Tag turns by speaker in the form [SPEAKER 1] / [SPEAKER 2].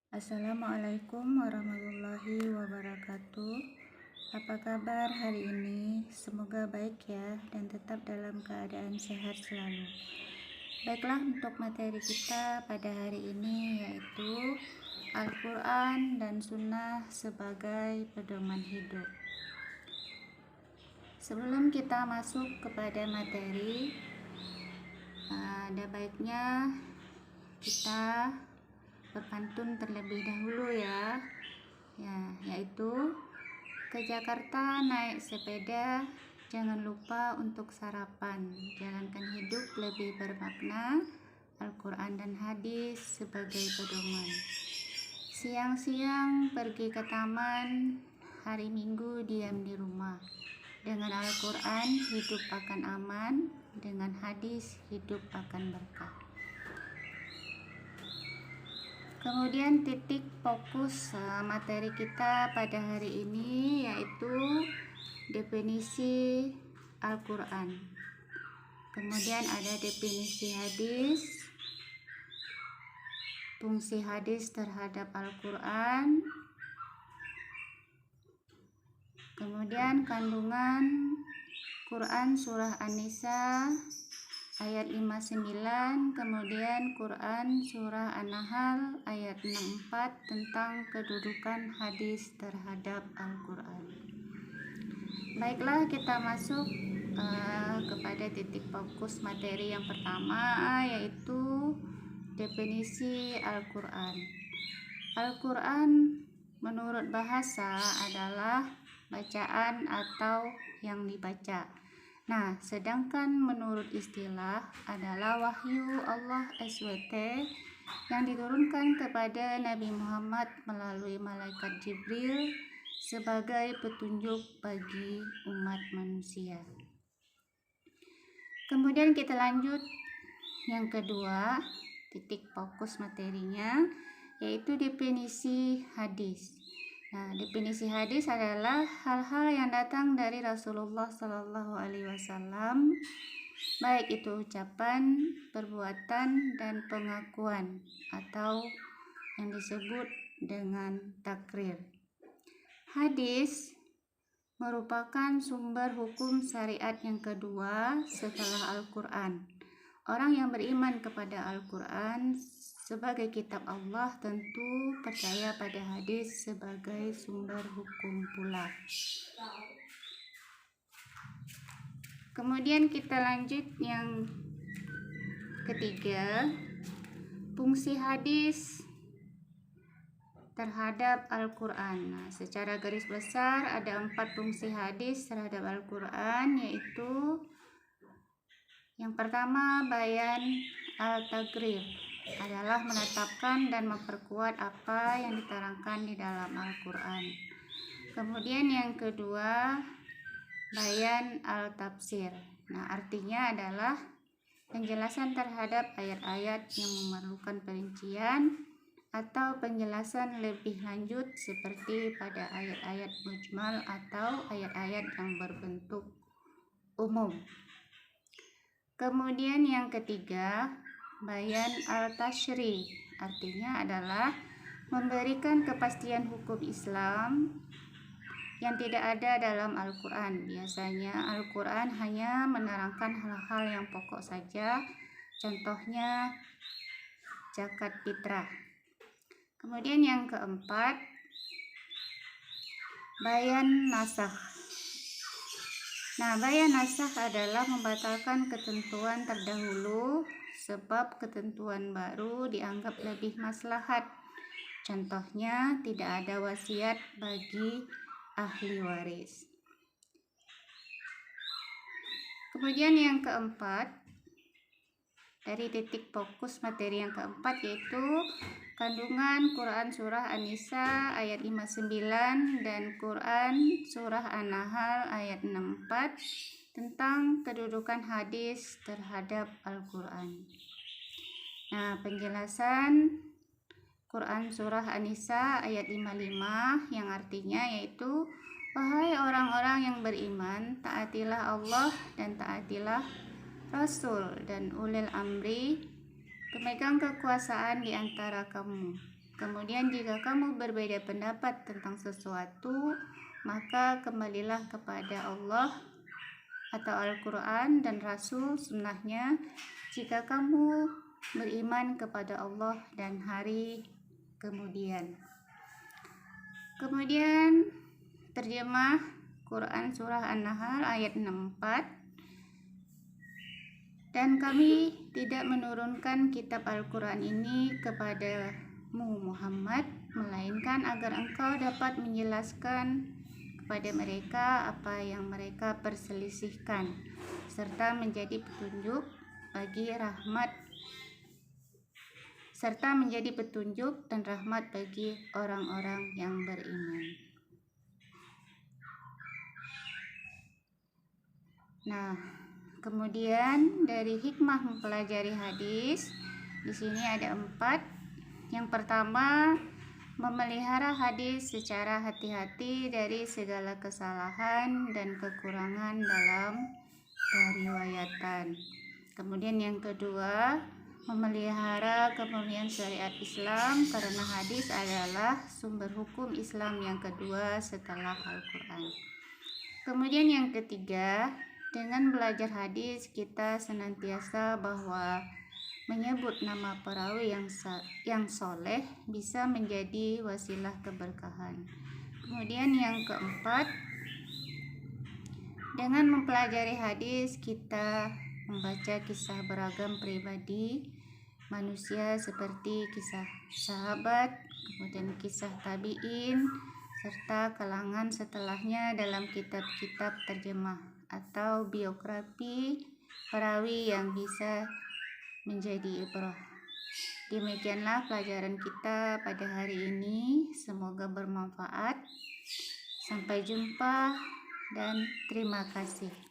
[SPEAKER 1] Assalamualaikum warahmatullahi wabarakatuh. Apa kabar hari ini? Semoga baik ya dan tetap dalam keadaan sehat selalu. Baiklah, untuk materi kita pada hari ini yaitu Al-Quran dan Sunnah sebagai pedoman hidup. Sebelum kita masuk kepada materi, ada baiknya kita berpantun terlebih dahulu ya, yaitu ke Jakarta naik sepeda, jangan lupa untuk sarapan, jalankan hidup lebih bermakna, Al-Quran dan hadis sebagai pedoman. Siang-siang pergi ke taman, hari Minggu diam di rumah. Dengan Al-Quran hidup akan aman, dengan hadis hidup akan berkah. Kemudian titik fokus materi kita pada hari ini yaitu definisi Al-Quran. Kemudian ada definisi hadis, fungsi hadis terhadap Al-Quran, kemudian kandungan Quran surah An-Nisa ayat 59, kemudian Quran surah An-Nahl ayat 64 tentang kedudukan hadis terhadap Al-Quran. Baiklah, kita masuk kepada titik fokus materi yang pertama, yaitu definisi Al-Quran. Al-Quran menurut bahasa adalah bacaan atau yang dibaca. Nah, sedangkan menurut istilah adalah wahyu Allah SWT yang diturunkan kepada Nabi Muhammad melalui malaikat Jibril sebagai petunjuk bagi umat manusia. Kemudian kita lanjut yang kedua, titik fokus materinya, yaitu definisi hadis. Nah, definisi hadis adalah hal-hal yang datang dari Rasulullah SAW, baik itu ucapan, perbuatan, dan pengakuan, atau yang disebut dengan takrir. Hadis merupakan sumber hukum syariat yang kedua setelah Al-Quran. Orang yang beriman kepada Al-Quran sebagai kitab Allah tentu percaya pada hadis sebagai sumber hukum pula. Kemudian kita lanjut yang ketiga, fungsi hadis terhadap Al-Quran. Nah, secara garis besar ada 4 fungsi hadis terhadap Al-Quran, yaitu yang pertama, bayan al-taqrir adalah menetapkan dan memperkuat apa yang diterangkan di dalam Al-Quran. Kemudian yang kedua, bayan al-tafsir. Nah, artinya adalah penjelasan terhadap ayat-ayat yang memerlukan perincian atau penjelasan lebih lanjut seperti pada ayat-ayat mujmal atau ayat-ayat yang berbentuk umum. Kemudian yang ketiga, bayan al-tashri, artinya adalah memberikan kepastian hukum Islam yang tidak ada dalam Al-Quran. Biasanya Al-Quran hanya menerangkan hal-hal yang pokok saja, contohnya zakat fitrah. Kemudian yang keempat, bayan nasakh. Nah, bayan nasakh adalah membatalkan ketentuan terdahulu sebab ketentuan baru dianggap lebih maslahat. Contohnya, tidak ada wasiat bagi ahli waris. Kemudian yang keempat, dari titik fokus materi yang keempat yaitu kandungan Quran surah An-Nisa ayat 59 dan Quran surah An-Nahl ayat 64 tentang kedudukan hadis terhadap Al-Quran. Nah, penjelasan Quran surah An-Nisa ayat 55 yang artinya yaitu, wahai orang-orang yang beriman, taatilah Allah dan taatilah Rasul dan ulil amri, pemegang kekuasaan di antara kamu. Kemudian jika kamu berbeda pendapat tentang sesuatu, maka kembalilah kepada Allah atau Al-Quran dan Rasul sunnahnya jika kamu beriman kepada Allah dan hari kemudian. Kemudian terjemah Quran Surah An-Nahl ayat 64. Dan kami tidak menurunkan kitab Al-Quran ini kepadamu Muhammad, melainkan agar engkau dapat menjelaskan kepada mereka apa yang mereka perselisihkan, serta menjadi petunjuk dan rahmat bagi orang-orang yang beriman. Nah, kemudian dari hikmah mempelajari hadis, di sini ada 4. Yang pertama, memelihara hadis secara hati-hati dari segala kesalahan dan kekurangan dalam periwayatan. Kemudian yang kedua, memelihara kemuliaan syariat Islam karena hadis adalah sumber hukum Islam yang kedua setelah Al-Quran. Kemudian yang ketiga, dengan belajar hadis kita senantiasa bahwa menyebut nama perawi yang soleh bisa menjadi wasilah keberkahan. Kemudian yang keempat, dengan mempelajari hadis kita membaca kisah beragam pribadi manusia seperti kisah sahabat, kemudian kisah tabi'in, serta kalangan setelahnya dalam kitab-kitab terjemah atau biografi perawi yang bisa menjadi ibrah. Demikianlah pelajaran kita pada hari ini, semoga bermanfaat. Sampai jumpa dan terima kasih.